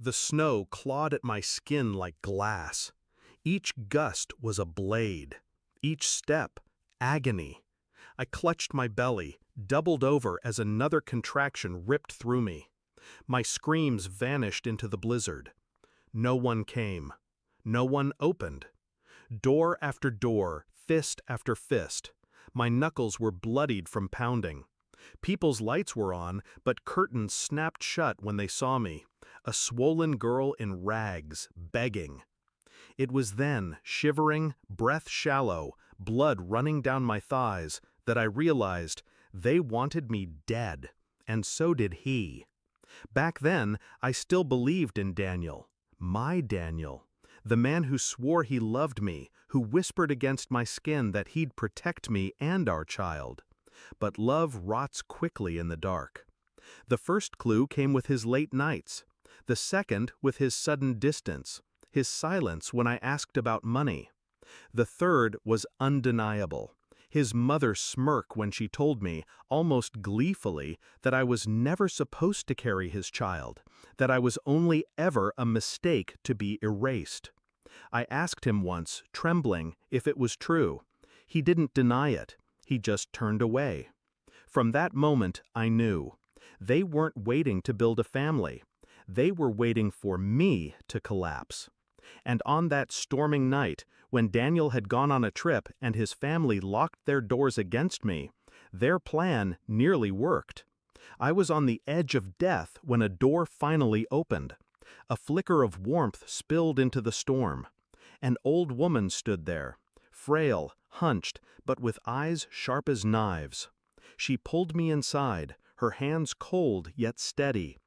The snow clawed at my skin like glass. Each gust was a blade. Each step, agony. I clutched my belly, doubled over as another contraction ripped through me. My screams vanished into the blizzard. No one came. No one opened. Door after door, fist after fist. My knuckles were bloodied from pounding. People's lights were on, but curtains snapped shut when they saw me, a swollen girl in rags, begging. It was then, shivering, breath shallow, blood running down my thighs, that I realized they wanted me dead, and so did he. Back then, I still believed in Daniel, my Daniel, the man who swore he loved me, who whispered against my skin that he'd protect me and our child. But love rots quickly in the dark. The first clue came with his late nights, the second with his sudden distance, his silence when I asked about money. The third was undeniable. His mother smirk when she told me, almost gleefully, that I was never supposed to carry his child, that I was only ever a mistake to be erased. I asked him once, trembling, if it was true. He didn't deny it. He just turned away. From that moment, I knew. They weren't waiting to build a family. They were waiting for me to collapse. And on that storming night, when Daniel had gone on a trip and his family locked their doors against me, their plan nearly worked. I was on the edge of death when a door finally opened. A flicker of warmth spilled into the storm. An old woman stood there, frail, hunched, but with eyes sharp as knives. She pulled me inside, her hands cold yet steady.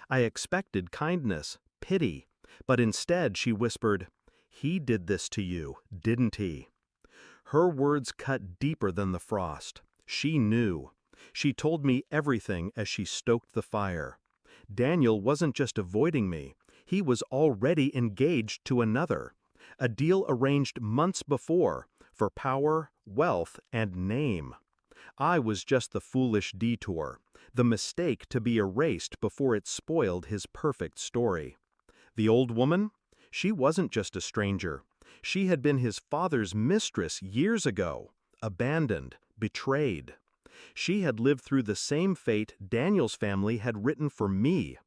I expected kindness, pity, but instead she whispered, "He did this to you, didn't he?" Her words cut deeper than the frost. She knew. She told me everything as she stoked the fire. Daniel wasn't just avoiding me. He was already engaged to another. A deal arranged months before, for power, wealth, and name. I was just the foolish detour, the mistake to be erased before it spoiled his perfect story. The old woman? She wasn't just a stranger. She had been his father's mistress years ago, abandoned, betrayed. She had lived through the same fate Daniel's family had written for me.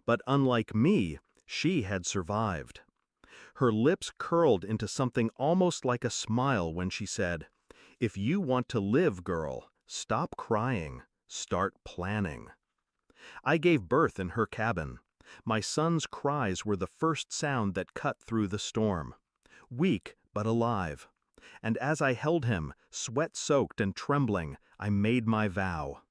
But unlike me, she had survived. Her lips curled into something almost like a smile when she said, "If you want to live, girl, stop crying, start planning." I gave birth in her cabin. My son's cries were the first sound that cut through the storm. Weak but alive. And as I held him, sweat-soaked and trembling, I made my vow.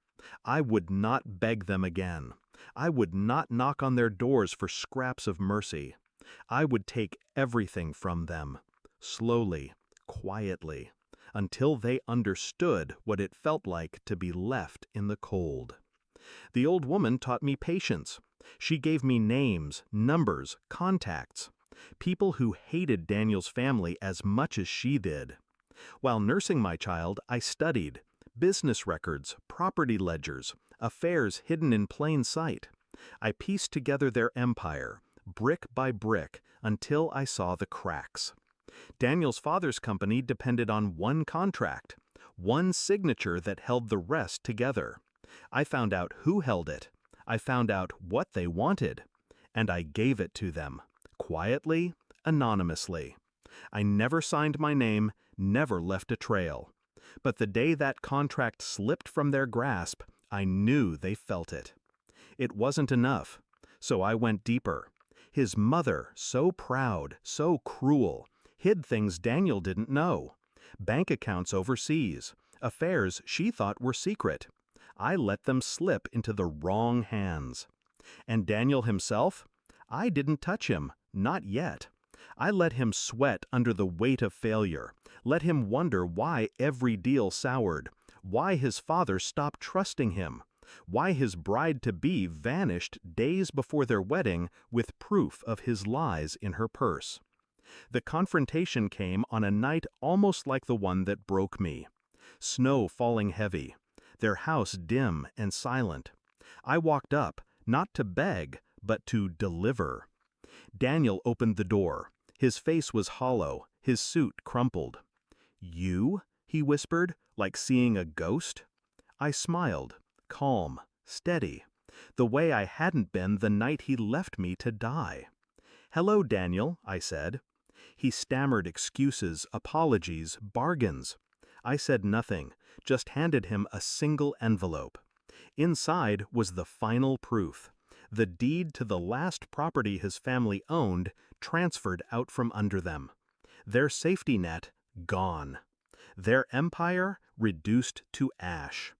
I would not beg them again. I would not knock on their doors for scraps of mercy. I would take everything from them, slowly, quietly, until they understood what it felt like to be left in the cold. The old woman taught me patience. She gave me names, numbers, contacts. People who hated Daniel's family as much as she did. While nursing my child, I studied business records, property ledgers, affairs hidden in plain sight. I pieced together their empire, brick by brick, until I saw the cracks. Daniel's father's company depended on one contract, one signature that held the rest together. I found out who held it. I found out what they wanted. And I gave it to them, quietly, anonymously. I never signed my name, never left a trail. But the day that contract slipped from their grasp, I knew they felt it. It wasn't enough, so I went deeper. His mother, so proud, so cruel, hid things Daniel didn't know. Bank accounts overseas, affairs she thought were secret. I let them slip into the wrong hands. And Daniel himself? I didn't touch him, not yet. I let him sweat under the weight of failure, let him wonder why every deal soured, why his father stopped trusting him, why his bride-to-be vanished days before their wedding with proof of his lies in her purse. The confrontation came on a night almost like the one that broke me. Snow falling heavy, their house dim and silent. I walked up, not to beg, but to deliver. Daniel opened the door. His face was hollow, his suit crumpled. "You?" he whispered, like seeing a ghost. I smiled, calm, steady, the way I hadn't been the night he left me to die. "Hello, Daniel," I said. He stammered excuses, apologies, bargains. I said nothing, just handed him a single envelope. Inside was the final proof. The deed to the last property his family owned transferred out from under them. Their safety net gone. Their empire reduced to ash.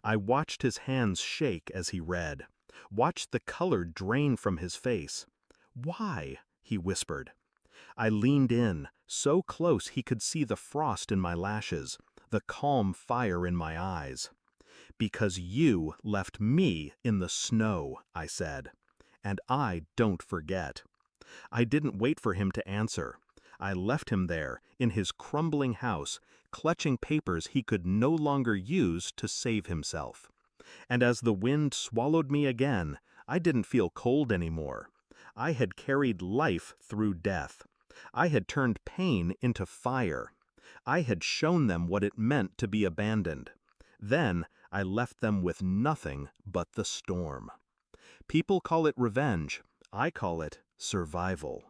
I watched his hands shake as he read, watched the color drain from his face. "Why?" he whispered. I leaned in, so close he could see the frost in my lashes, the calm fire in my eyes. "Because you left me in the snow," I said. "And I don't forget." I didn't wait for him to answer. I left him there, in his crumbling house, clutching papers he could no longer use to save himself. And as the wind swallowed me again, I didn't feel cold anymore. I had carried life through death. I had turned pain into fire. I had shown them what it meant to be abandoned. Then I left them with nothing but the storm. People call it revenge. I call it survival.